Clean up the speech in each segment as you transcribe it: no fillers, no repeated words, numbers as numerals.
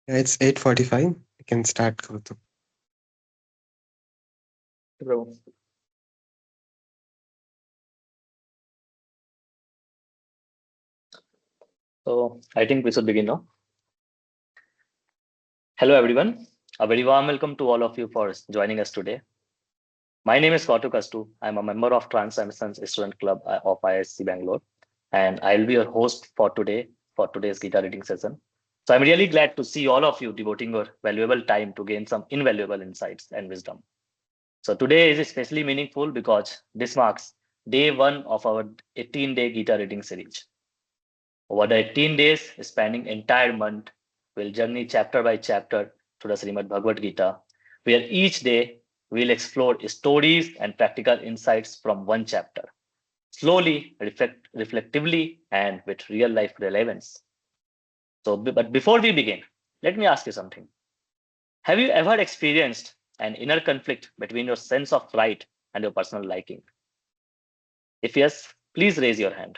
Yeah, it's 8:45. You can start, Kautuk. Bro. So I think we should begin now. Hello, everyone. A very warm welcome to all of you for joining us today. My name is Kautuk Kastu. I'm a member of Transcendence Student Club of ISC Bangalore, and I'll be your host for today's guitar reading session. So I'm really glad to see all of you devoting your valuable time to gain some invaluable insights and wisdom. So today is especially meaningful because this marks day one of our 18-day guitar reading series. Over the 18 days, spanning entire month, we'll journey chapter by chapter through the Srimad Bhagavad Gita, where each day we'll explore stories and practical insights from one chapter, slowly, reflectively, and with real life relevance. But before we begin, let me ask you something. Have you ever experienced an inner conflict between your sense of right and your personal liking? If yes, please raise your hand.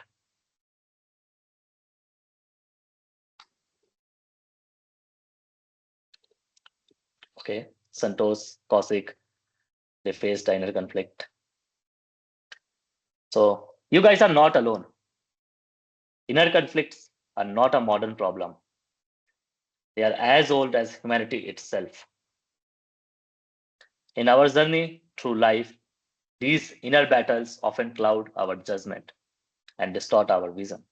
Okay, Santosh, Kaushik, they faced the inner conflict. So you guys are not alone. Inner conflicts are not a modern problem. They are as old as humanity itself. In our journey through life, these inner battles often cloud our judgment and distort our vision.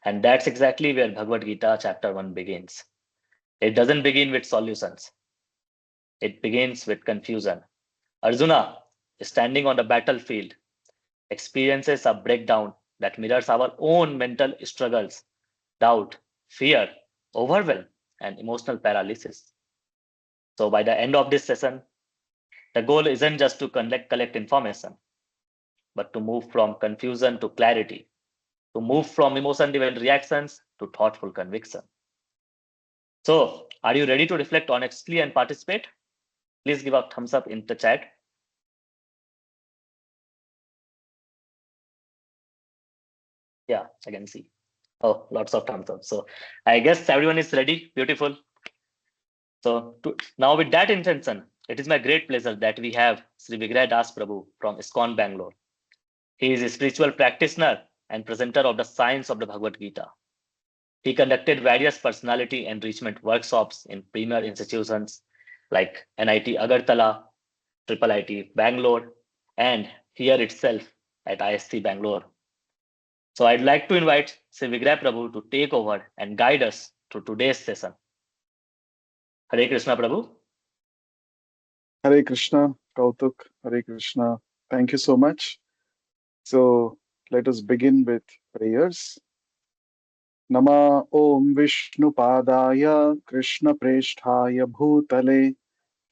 And that's exactly where Bhagavad Gita chapter 1 begins. It doesn't begin with solutions. It begins with confusion. Arjuna, standing on the battlefield, experiences a breakdown that mirrors our own mental struggles, doubt, fear, overwhelm, and emotional paralysis. So, by the end of this session, the goal isn't just to collect information, but to move from confusion to clarity, to move from emotion driven reactions to thoughtful conviction. So, are you ready to reflect honestly and participate? Please give a thumbs up in the chat. Yeah, I can see. Oh, lots of thumbs up. So, I guess everyone is ready. Beautiful. So now with that intention, it is my great pleasure that we have Sri Vigrah Das Prabhu from ISKCON Bangalore. He is a spiritual practitioner and presenter of the science of the Bhagavad Gita. He conducted various personality enrichment workshops in premier institutions like NIT Agartala, Triple IT Bangalore, and here itself at ISC Bangalore. So I'd like to invite Sri Vigrah Prabhu to take over and guide us through today's session. Hare Krishna Prabhu. Hare Krishna, Kautuk, Hare Krishna. Thank you so much. So let us begin with prayers. Nama Om Vishnu Padaya Krishna Preshthaya Bhutale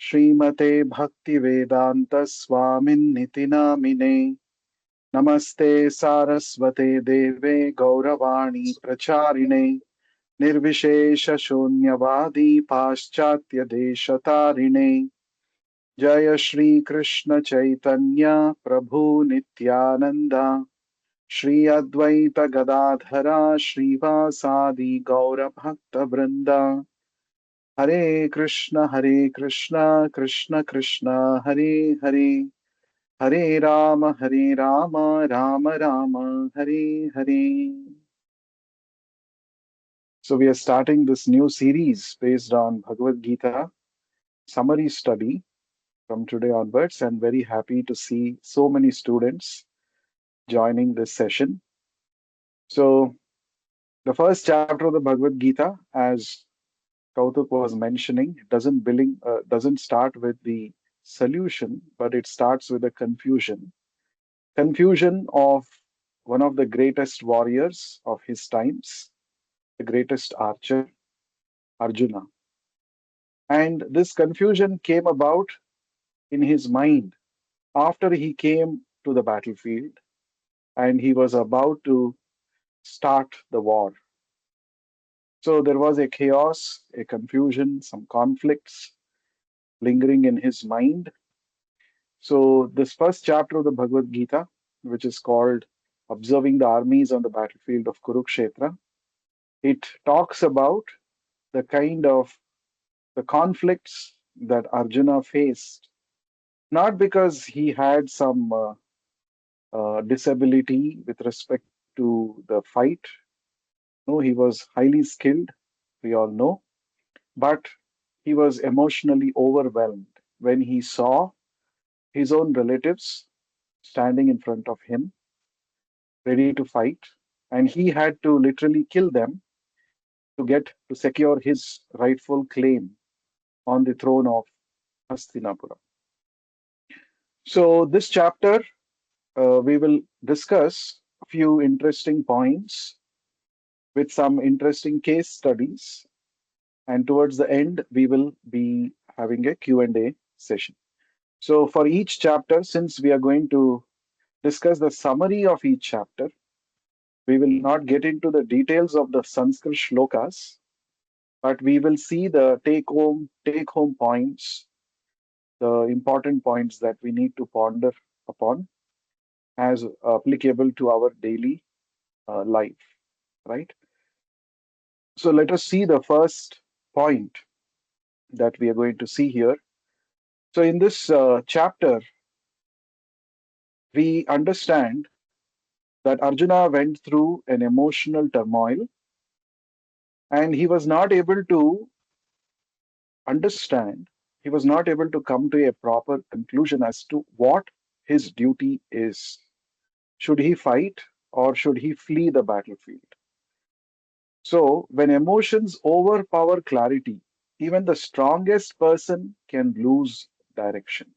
Srimate Bhakti Vedanta Swamin Nitinamine Namaste Saraswate Deve Gauravani Pracharine Nirvishesha Shunyavadi Paschatya Deshatarine Jaya Shri Krishna Chaitanya Prabhu Nityananda Shri Advaita Gadadhara Srivasadi Gaura Bhakta Vrinda Hare Krishna Krishna Krishna Hare Hare Hare Rama Rama Rama Hare Hare. So we are starting this new series based on Bhagavad Gita summary study from today onwards, and very happy to see so many students joining this session. So the first chapter of the Bhagavad Gita, as Kautuk was mentioning, doesn't start with the solution, but it starts with a confusion of one of the greatest warriors of his times, the greatest archer, Arjuna. And this confusion came about in his mind after he came to the battlefield and he was about to start the war. So there was a chaos, a confusion, some conflicts lingering in his mind. So this first chapter of the Bhagavad Gita, which is called Observing the Armies on the Battlefield of Kurukshetra, it talks about the kind of the conflicts that Arjuna faced, not because he had some disability with respect to the fight. No, he was highly skilled, we all know, but he was emotionally overwhelmed when he saw his own relatives standing in front of him, ready to fight, and he had to literally kill them to secure his rightful claim on the throne of Hastinapura. So this chapter, we will discuss a few interesting points with some interesting case studies, and towards the end we will be having a Q&A session. So for each chapter, since we are going to discuss the summary of each chapter, we will not get into the details of the Sanskrit shlokas, but we will see the take home points, the important points that we need to ponder upon as applicable to our daily life, right? So let us see the first point that we are going to see here. So in this chapter, we understand that Arjuna went through an emotional turmoil, and he was not able to understand, he was not able to come to a proper conclusion as to what his duty is. Should he fight or should he flee the battlefield? So, when emotions overpower clarity, even the strongest person can lose direction.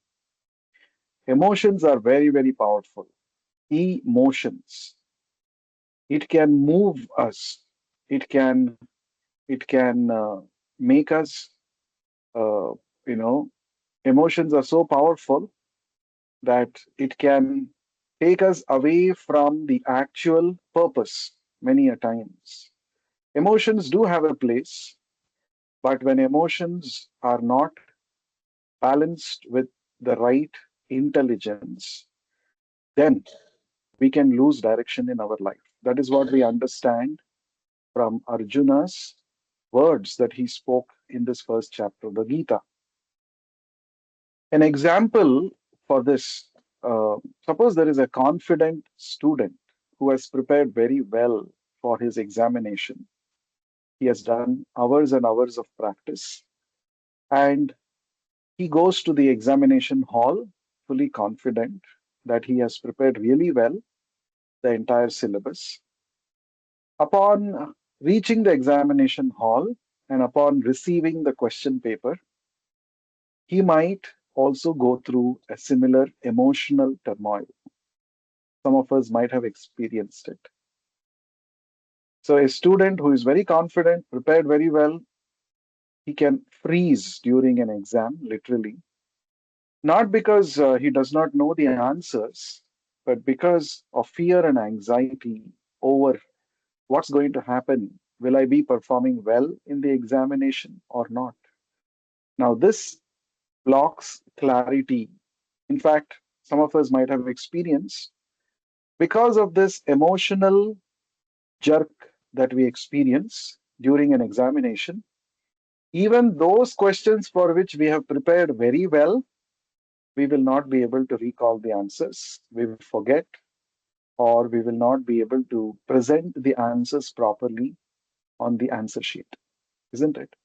Emotions are very, very powerful. Emotions. It can move us. It can it can make us. Uh, you know, emotions are so powerful that it can take us away from the actual purpose many a times. Emotions do have a place, but when emotions are not balanced with the right intelligence, then we can lose direction in our life. That is what we understand from Arjuna's words that he spoke in this first chapter of the Gita. An example for this, suppose there is a confident student who has prepared very well for his examination. He has done hours and hours of practice, and he goes to the examination hall fully confident that he has prepared really well the entire syllabus. Upon reaching the examination hall and upon receiving the question paper, he might also go through a similar emotional turmoil. Some of us might have experienced it. So, a student who is very confident, prepared very well, he can freeze during an exam, literally, not because he does not know the answers, but because of fear and anxiety over what's going to happen. Will I be performing well in the examination or not? Now, this blocks clarity. In fact, some of us might have experienced because of this emotional jerk that we experience during an examination. Even those questions for which we have prepared very well, we will not be able to recall the answers. We will forget, or we will not be able to present the answers properly on the answer sheet, isn't it?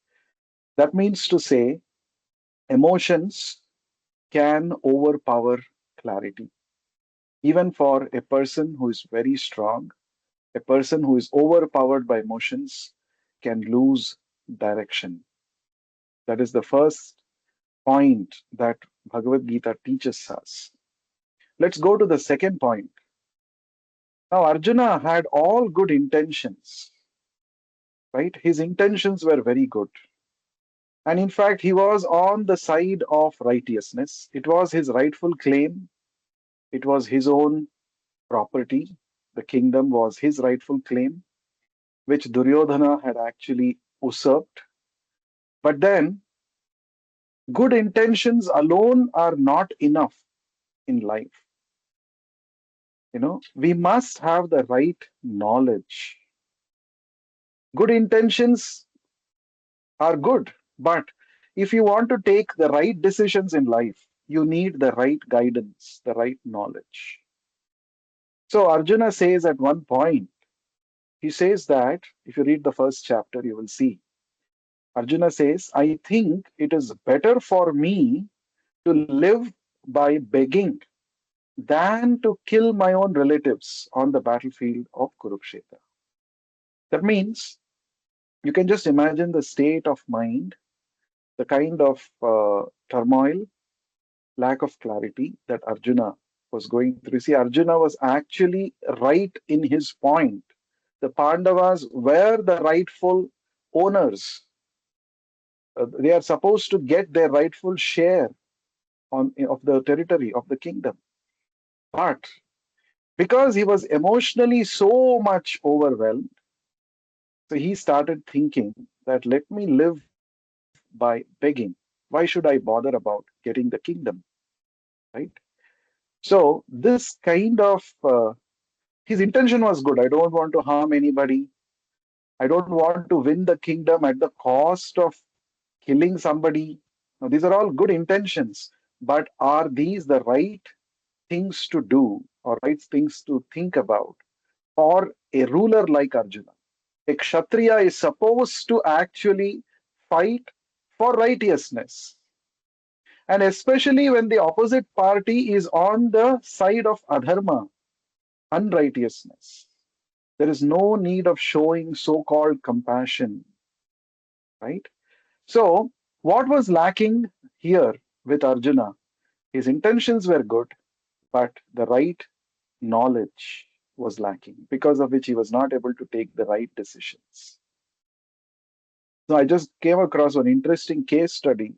That means to say, emotions can overpower clarity. Even for a person who is very strong, a person who is overpowered by emotions can lose direction. That is the first point that Bhagavad Gita teaches us. Let's go to the second point. Now, Arjuna had all good intentions, right? His intentions were very good. And in fact, he was on the side of righteousness. It was his rightful claim, it was his own property. The kingdom was his rightful claim, which Duryodhana had actually usurped. But then, good intentions alone are not enough in life. We must have the right knowledge. Good intentions are good, but if you want to take the right decisions in life, you need the right guidance, the right knowledge. So Arjuna says at one point, he says that if you read the first chapter, you will see Arjuna says, I think it is better for me to live by begging than to kill my own relatives on the battlefield of Kurukshetra. That means you can just imagine the state of mind, the kind of turmoil, lack of clarity that Arjuna was going through. See, Arjuna was actually right in his point. The Pandavas were the rightful owners. They are supposed to get their rightful share of the territory of the kingdom. But because he was emotionally so much overwhelmed, so he started thinking that let me live by begging. Why should I bother about getting the kingdom? Right? So this kind of his intention was good. I don't want to harm anybody. I don't want to win the kingdom at the cost of killing somebody. Now, these are all good intentions, but are these the right things to do or right things to think about for a ruler like Arjuna? A Kshatriya is supposed to actually fight for righteousness. And especially when the opposite party is on the side of adharma, unrighteousness. There is no need of showing so called compassion, right? So, what was lacking here with Arjuna? His intentions were good, but the right knowledge was lacking, because of which he was not able to take the right decisions. So, I just came across one interesting case study.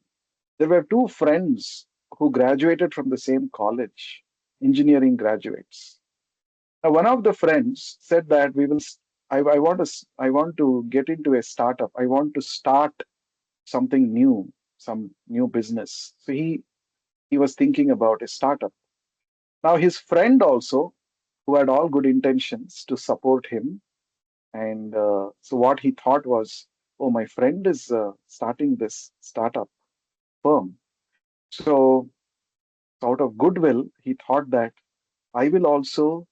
There were two friends who graduated from the same college, engineering graduates. Now, one of the friends said that I want to get into a startup. I want to start something new, some new business. So he was thinking about a startup. Now his friend also, who had all good intentions to support him, and so what he thought was, oh, my friend is starting this startup firm. So out of goodwill, he thought that I will also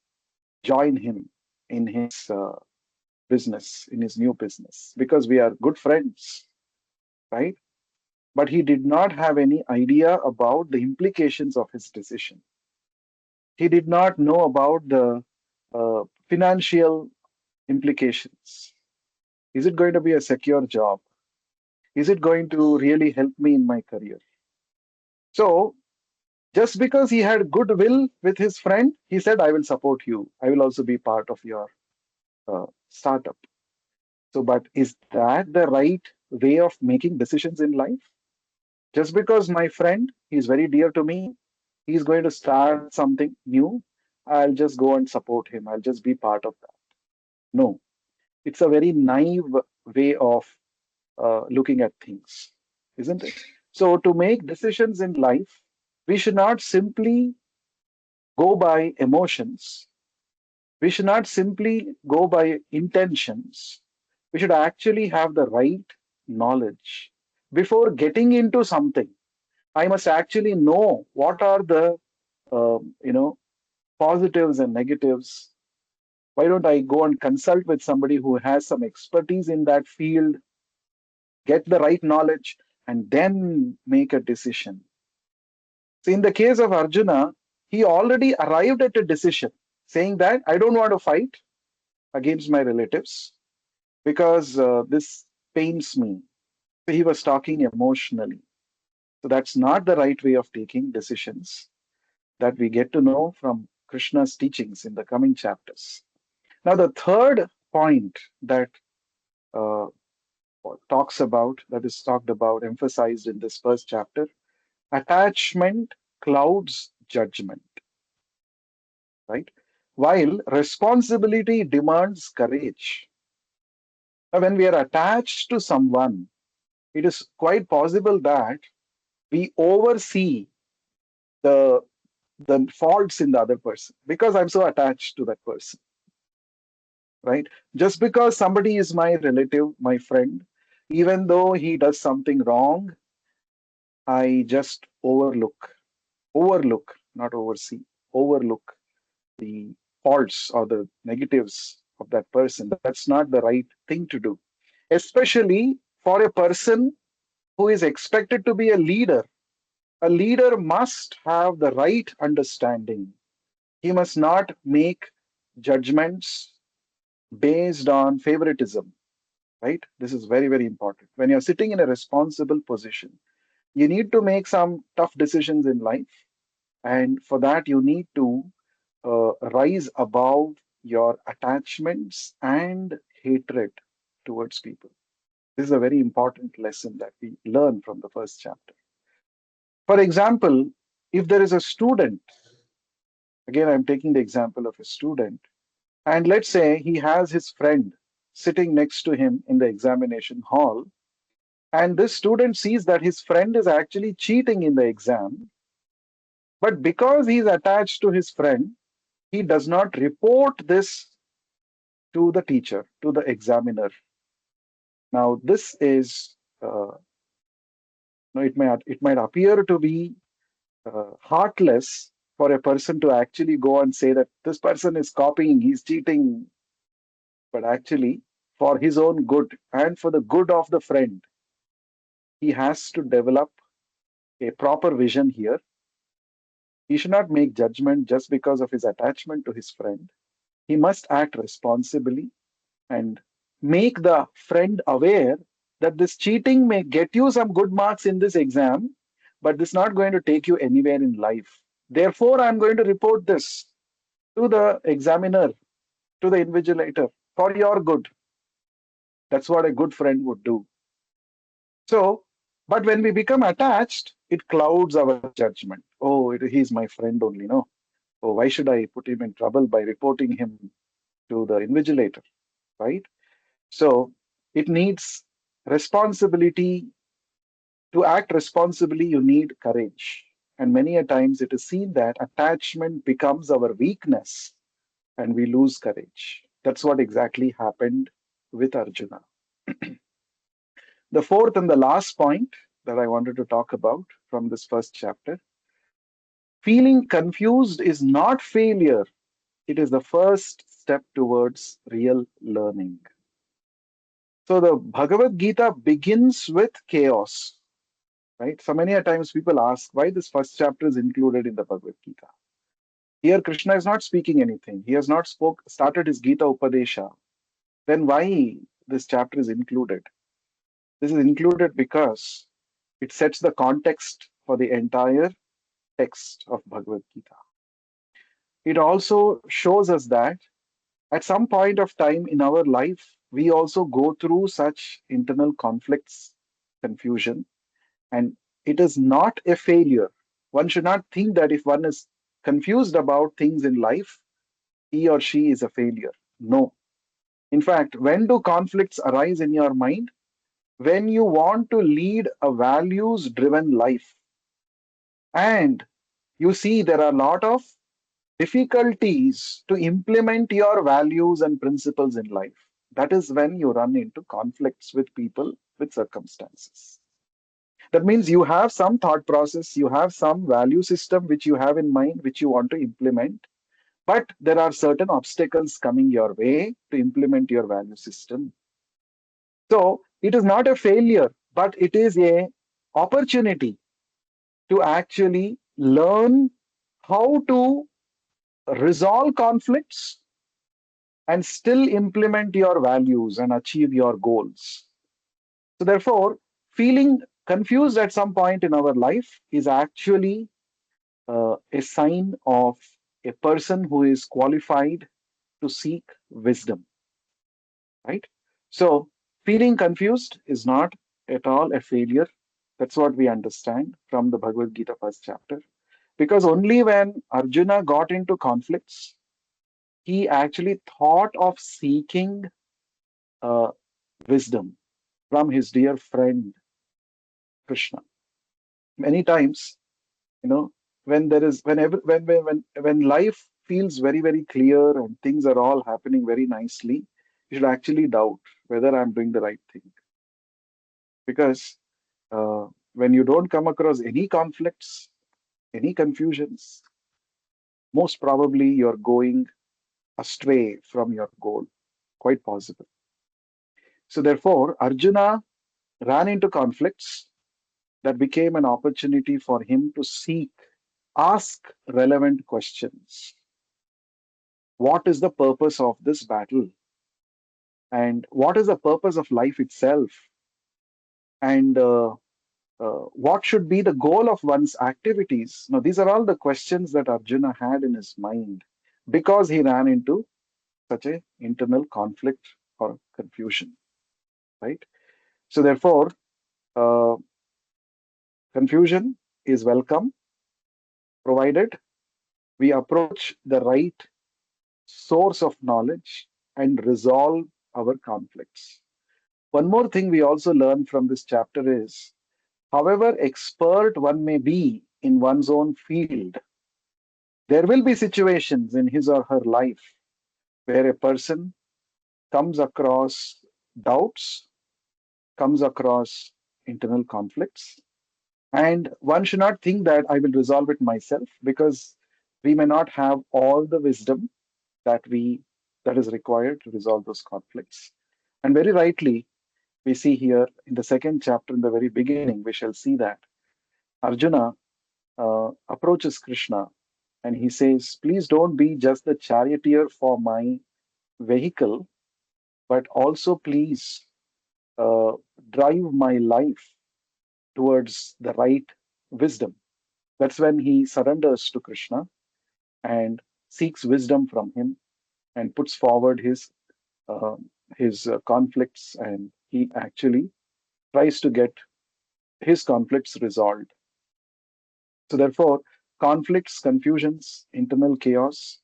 join him in his business, in his new business, because we are good friends, right? But he did not have any idea about the implications of his decision. He did not know about the financial implications. Is it going to be a secure job? Is it going to really help me in my career? So, just because he had goodwill with his friend, he said, I will support you. I will also be part of your startup. So, but is that the right way of making decisions in life? Just because my friend, he's very dear to me, he's going to start something new, I'll just go and support him. I'll just be part of that. No, it's a very naive way of looking at things, isn't it? So, to make decisions in life, we should not simply go by emotions. We should not simply go by intentions. We should actually have the right knowledge. Before getting into something, I must actually know what are the you know positives and negatives. Why don't I go and consult with somebody who has some expertise in that field, get the right knowledge, and then make a decision? So, in the case of Arjuna, he already arrived at a decision saying that I don't want to fight against my relatives because this pains me. So he was talking emotionally. So, that's not the right way of taking decisions that we get to know from Krishna's teachings in the coming chapters. Now, the third point that uh, that is talked about, emphasized in this first chapter, attachment clouds judgment, right? While responsibility demands courage. Now, when we are attached to someone, it is quite possible that we oversee the the faults in the other person because I'm so attached to that person, right? Just because somebody is my relative, my friend, Even though he does something wrong, I just overlook, not oversee, overlook the faults or the negatives of that person. That's not the right thing to do, especially for a person who is expected to be a leader. A leader must have the right understanding. He must not make judgments based on favoritism, right? This is very, very important. When you're sitting in a responsible position, you need to make some tough decisions in life. And for that, you need to rise above your attachments and hatred towards people. This is a very important lesson that we learn from the first chapter. For example, if there is a student, again, I'm taking the example of a student, and let's say he has his friend sitting next to him in the examination hall, and this student sees that his friend is actually cheating in the exam, but because he's attached to his friend, he does not report this to the teacher, to the examiner. Now, this is, it might appear to be heartless for a person to actually go and say that this person is copying, he's cheating, but actually, for his own good and for the good of the friend, he has to develop a proper vision here. He should not make judgment just because of his attachment to his friend. He must act responsibly and make the friend aware that this cheating may get you some good marks in this exam, but this is not going to take you anywhere in life. Therefore, I'm going to report this to the examiner, to the invigilator, for your good. That's what a good friend would do. So, but when we become attached, it clouds our judgment. Oh, he's my friend only, no? Oh, why should I put him in trouble by reporting him to the invigilator, right? So it needs responsibility. To act responsibly, you need courage. And many a times it is seen that attachment becomes our weakness and we lose courage. That's what exactly happened with Arjuna. The fourth and the last point that I wanted to talk about from this first chapter, feeling confused is not failure, it is the first step towards real learning. So the Bhagavad Gita begins with chaos, right? So many a times people ask why this first chapter is included in the Bhagavad Gita. Here Krishna is not speaking anything. He has not started his Gita Upadesha. Then why this chapter is included? This is included because it sets the context for the entire text of Bhagavad Gita. It also shows us that at some point of time in our life, we also go through such internal conflicts, confusion, and it is not a failure. One should not think that if one is confused about things in life, he or she is a failure. No. In fact, when do conflicts arise in your mind? When you want to lead a values driven life and you see there are a lot of difficulties to implement your values and principles in life. That is when you run into conflicts with people, with circumstances. That means you have some thought process, you have some value system which you have in mind, which you want to implement, but there are certain obstacles coming your way to implement your value system. So it is not a failure, but it is a opportunity to actually learn how to resolve conflicts and still implement your values and achieve your goals. So, therefore, feeling confused at some point in our life is actually a sign of a person who is qualified to seek wisdom, right? So, feeling confused is not at all a failure. That's what we understand from the Bhagavad Gita first chapter. Because only when Arjuna got into conflicts, he actually thought of seeking uh, wisdom from his dear friend Krishna. Many times, you know, when there is when life feels very very clear and things are all happening very nicely, you should actually doubt whether I'm doing the right thing. Because when you don't come across any conflicts, any confusions, most probably you're going astray from your goal. Quite possible. So, therefore, Arjuna ran into conflicts that became an opportunity for him to ask relevant questions. What is the purpose of this battle? And what is the purpose of life itself? And what should be the goal of one's activities? Now, these are all the questions that Arjuna had in his mind because he ran into such a internal conflict or confusion, right? So, therefore, uh, confusion is welcome provided we approach the right source of knowledge and resolve our conflicts. One more thing we also learn from this chapter is however expert one may be in one's own field, there will be situations in his or her life where a person comes across doubts, comes across internal conflicts, and one should not think that I will resolve it myself because we may not have all the wisdom that we that is required to resolve those conflicts. And very rightly, we see here in the second chapter, in the very beginning, we shall see that Arjuna approaches Krishna and he says, please don't be just the charioteer for my vehicle, but also please uh, drive my life towards the right wisdom. That's when he surrenders to Krishna and seeks wisdom from him and puts forward uh, his conflicts, and he actually tries to get his conflicts resolved. So therefore, conflicts, confusions, internal chaos,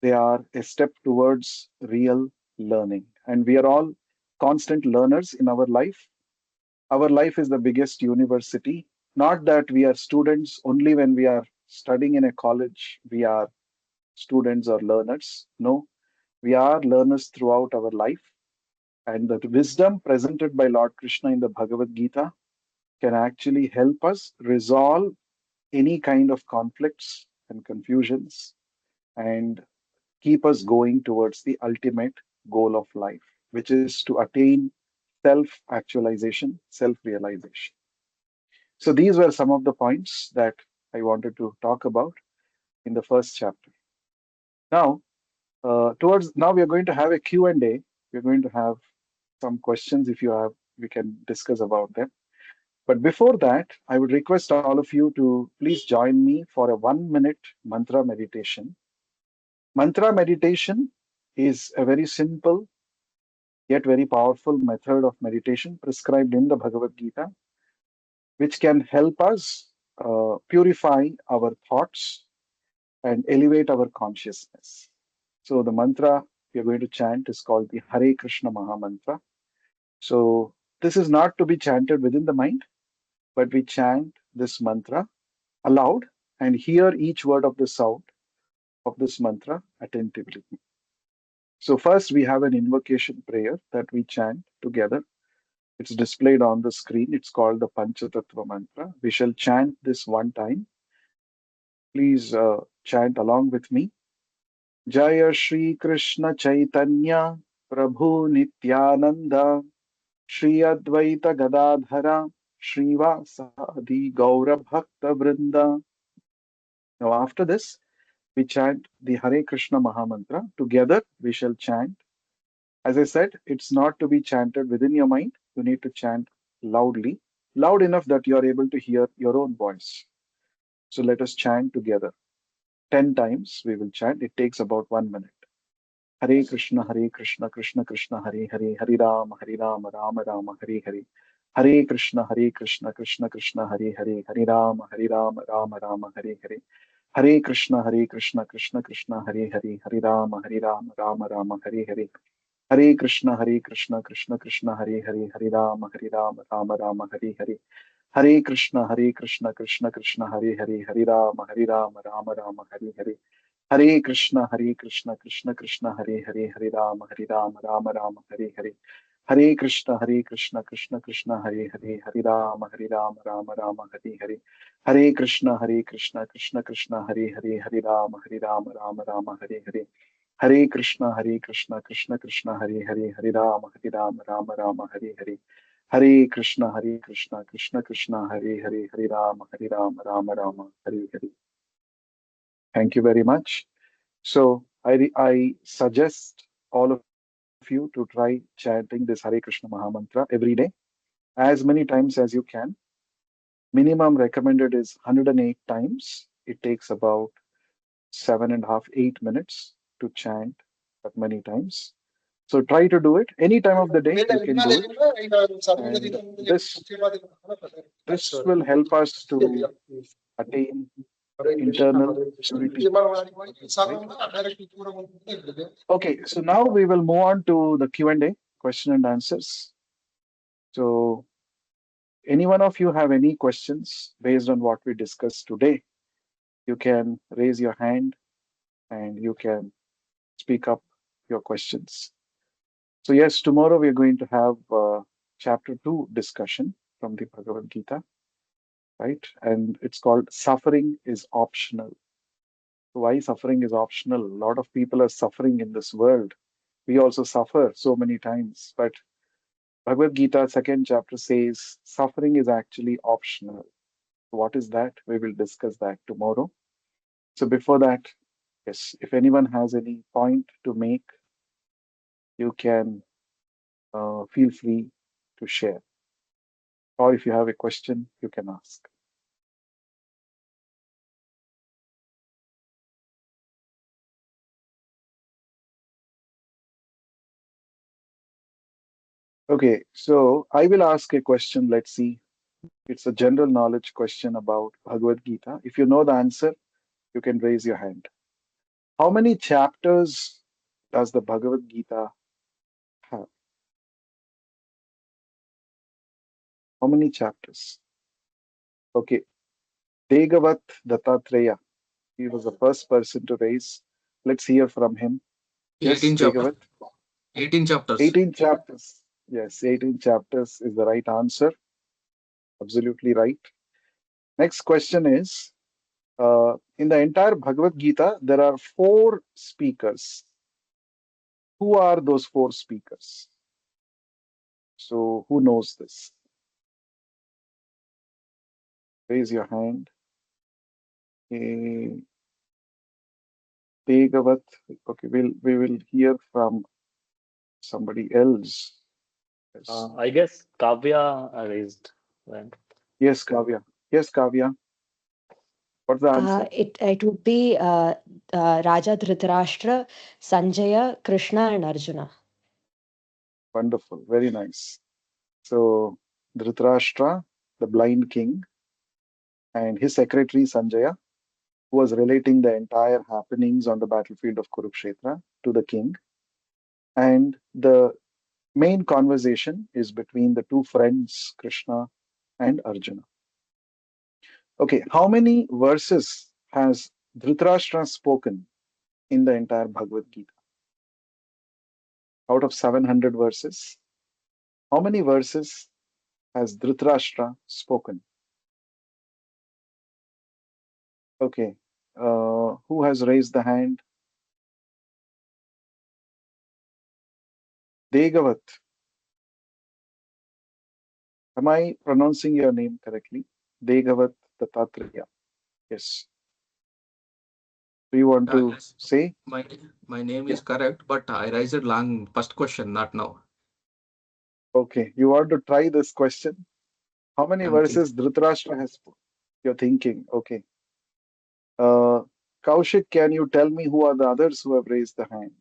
they are a step towards real learning. And we are all constant learners in our life. Our life is the biggest university. Not that we are students only when we are studying in a college, we are students or learners. No, we are learners throughout our life. And the wisdom presented by Lord Krishna in the Bhagavad Gita can actually help us resolve any kind of conflicts and confusions and keep us going towards the ultimate goal of life, which is to attain self actualization, self realization. So, these were some of the points that I wanted to talk about in the first chapter. Now, towards now, we are going to have a Q&A. We're going to have some questions. If you have, we can discuss about them. But before that, I would request all of you to please join me for a 1 minute mantra meditation. Mantra meditation is a very simple yet very powerful method of meditation prescribed in the Bhagavad Gita, which can help us purify our thoughts and elevate our consciousness. So, the mantra we are going to chant is called the Hare Krishna Maha Mantra. So, this is not to be chanted within the mind, but we chant this mantra aloud and hear each word of the sound of this mantra attentively. So, first we have an invocation prayer that we chant together. It's displayed on the screen. It's called the Panchatattva mantra. We shall chant this one time. Please chant along with me. Jaya Shri Krishna Chaitanya Prabhu Nityananda Shri Advaita Gadadhara Srivasadi Gaura Bhakta Vrinda. Now, after this, we chant the Hare Krishna Maha Mantra. Together, we shall chant. As I said, it's not to be chanted within your mind. You need to chant loudly, loud enough that you are able to hear your own voice. So let us chant together. 10 times we will chant. It takes about 1 minute. Hare Krishna, Krishna Krishna, Hare Hare, Hare Rama, Rama Rama, Hare Hare. Hare Krishna, Krishna Krishna, Hare Hare, Hare Rama, Rama Rama, Hare Hare. Hare Krishna, Krishna Krishna, Hare Hare, Hare Rama, Rama Rama, Hare Hare. Hare Krishna, Krishna Krishna, Hare Hare, Hare Rama, Rama Hare Hare. Hare Krishna, Krishna Krishna, Hare Hare, Hare Rama, Rama Hare Hare. Hare Krishna, Krishna Krishna, Hare Hare, Hare Rama, Rama Rama Hare Hare. Hare Krishna, Krishna Krishna, Hare Hare, Hare Rama, Rama Rama, Hare Hare. Hare Krishna, Krishna Krishna, Hare Hare, Hare Rama, Rama Rama, Hare Hare. Hare Krishna, Krishna Krishna, Hare Hare, Hare Rama, Rama Rama, Hare Hare. Hare Krishna, Krishna Krishna, Hare Hare, Hare Rama, Rama, Hare Hare. Thank you very much. So I suggest all of you to try chanting this Hare Krishna Mahamantra every day, as many times as you can. Minimum recommended is 108 times. It takes about 7.5, 8 minutes to chant that many times. So try to do it any time of the day. You can do it, and this will help us to attain internal purity. Right? Okay, so now we will move on to the Q&A, question and answers. So any one of you have any questions based on what we discussed today, you can raise your hand and you can speak up your questions. So yes, tomorrow we are going to have chapter 2 discussion from the Bhagavad Gita, right? And it's called Suffering is Optional. Why suffering is optional? A lot of people are suffering in this world. We also suffer so many times, but Bhagavad Gita, second chapter says suffering is actually optional. What is that? We will discuss that tomorrow. So before that, yes, if anyone has any point to make, you can feel free to share. Or if you have a question, you can ask. Okay, so I will ask a question. Let's see. It's a general knowledge question about Bhagavad Gita. If you know the answer, you can raise your hand. How many chapters does the Bhagavad Gita have? How many chapters? Okay, Degavat Dattatreya. He was the first person to raise. Let's hear from him. Yes, 18 chapters. Degavat. 18 chapters. 18 chapters. Yes, 18 chapters is the right answer. Absolutely right. Next question is, in the entire Bhagavad Gita, there are 4 speakers. Who are those 4 speakers? So, who knows this? Raise your hand. Okay, Degavat. Okay, we will hear from somebody else. Yes, I guess Kavya raised hand. yes, Kavya. Yes, Kavya. What's the answer? It would be Raja Dhritarashtra, Sanjaya, Krishna, and Arjuna. Wonderful. Very nice. So, Dhritarashtra, the blind king, and his secretary Sanjaya, who was relating the entire happenings on the battlefield of Kurukshetra to the king. And the main conversation is between the two friends, Krishna and Arjuna. Okay, how many verses has Dhritarashtra spoken in the entire Bhagavad Gita? Out of 700 verses, how many verses has Dhritarashtra spoken? Okay, who has raised the hand? Degavat. Am I pronouncing your name correctly? Degavat Dattatreya. Yes. Do you want to Yes, say? my name Yeah. is correct, but I raised it long first question, not now. Okay. You want to try this question? How many I'm verses Dhritarashtra has spoken? You're thinking. Okay. Kaushik, can you tell me who are the others who have raised the hand?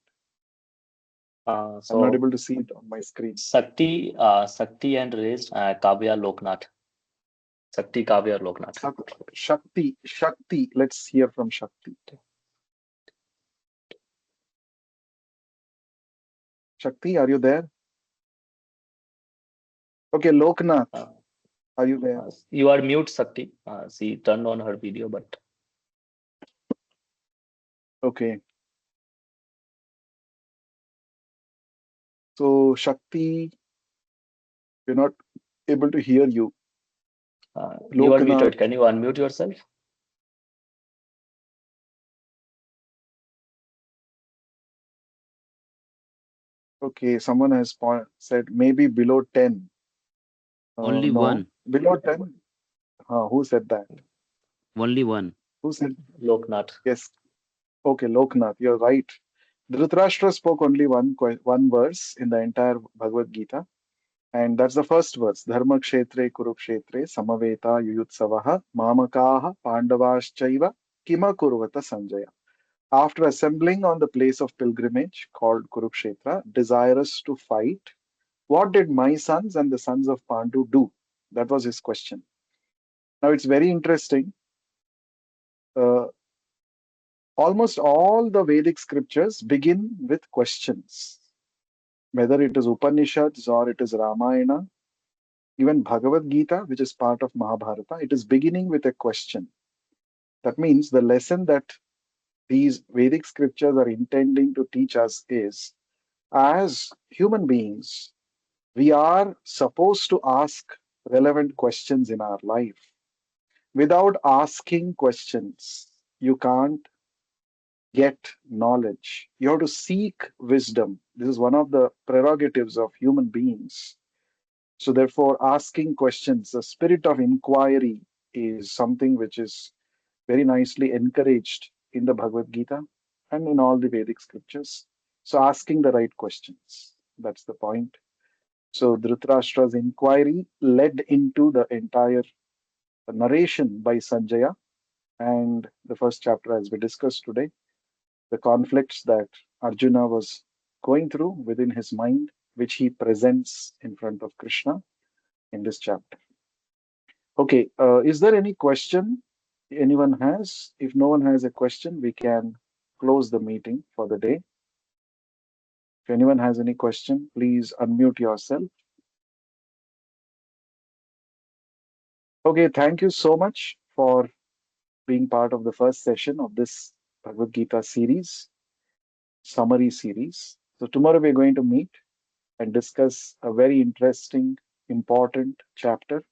I'm not So able to see it on my screen. Sakti and raised Kavya Loknath. Sakti Kavya Loknath. Shakti. Let's hear from Shakti. Shakti, are you there? Okay, Loknath, Uh, are you there? you are mute, Sakti. She turned on her video, but Okay. So Shakti, We're not able to hear you. You are Loknath. muted. Can you unmute yourself? Okay, someone has said maybe below 10. Only No, one. below 10. Who said that? Only one. Who said? Loknath. Yes. Okay, Loknath, you're right. Dhritarashtra spoke only one verse in the entire Bhagavad Gita, and that's the first verse. Dharma kshetre kurukshetre samaveta yuyutsavaha mamakaha pandavaschaiva kima kurvata Sanjaya. After assembling on the place of pilgrimage called Kurukshetra, desirous to fight, what did my sons and the sons of Pandu do? That was his question. Now it's very interesting. Almost all the Vedic scriptures begin with questions. Whether it is Upanishads or it is Ramayana, even Bhagavad Gita, which is part of Mahabharata, it is beginning with a question. That means the lesson that these Vedic scriptures are intending to teach us is, as human beings, we are supposed to ask relevant questions in our life. Without asking questions, you can't get knowledge. You have to seek wisdom. This is one of the prerogatives of human beings. So, therefore, asking questions, the spirit of inquiry is something which is very nicely encouraged in the Bhagavad Gita and in all the Vedic scriptures. So, asking the right questions, that's the point. So, Dhritarashtra's inquiry led into the entire narration by Sanjaya and the first chapter, as we discussed today, the conflicts that Arjuna was going through within his mind, which he presents in front of Krishna in this chapter. Okay, is there any question anyone has? If no one has a question, we can close the meeting for the day. If anyone has any question, please unmute yourself. Okay, thank you so much for being part of the first session of this Bhagavad Gita series, summary series. So tomorrow we're going to meet and discuss a very interesting, important chapter,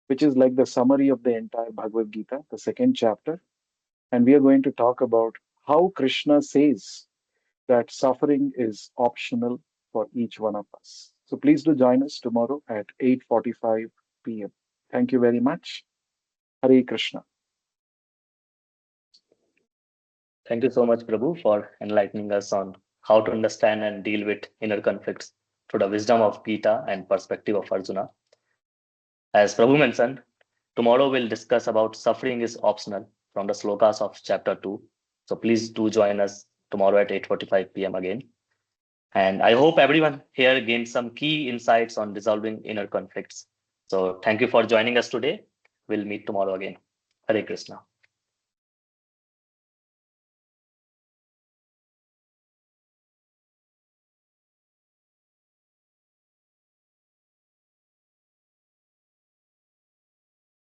which is like the summary of the entire Bhagavad Gita, the second chapter. And we are going to talk about how Krishna says that suffering is optional for each one of us. So please do join us tomorrow at 8:45 p.m. Thank you very much. Hare Krishna. Thank you so much, Prabhu, for enlightening us on how to understand and deal with inner conflicts through the wisdom of Gita and perspective of Arjuna. As Prabhu mentioned, tomorrow we'll discuss about suffering is optional from the slokas of chapter 2. So please do join us tomorrow at 8:45 p.m. again. And I hope everyone here gained some key insights on resolving inner conflicts. So thank you for joining us today. We'll meet tomorrow again. Hare Krishna.